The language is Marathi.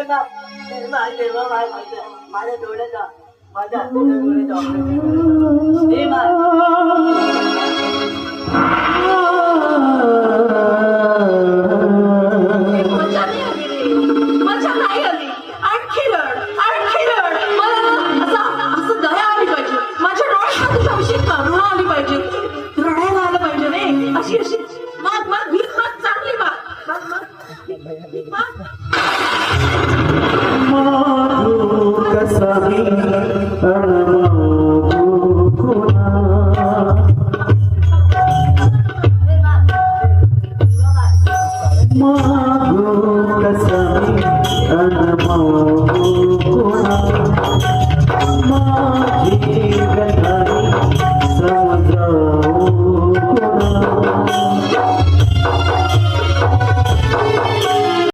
तेव्हा माझ्या डोळ्याचा माझ्या हाताच्या डोळ्याचा ऑपरेशन हे मजा नाही आली. आणखी रड मला ना असं दया आली पाहिजे. माझ्या डोळ्यात तुझ्याविषयी करुणा आली पाहिजे. रडायला आलं पाहिजे रे. अशी माग भीक माग चांगली माग मागो कसमी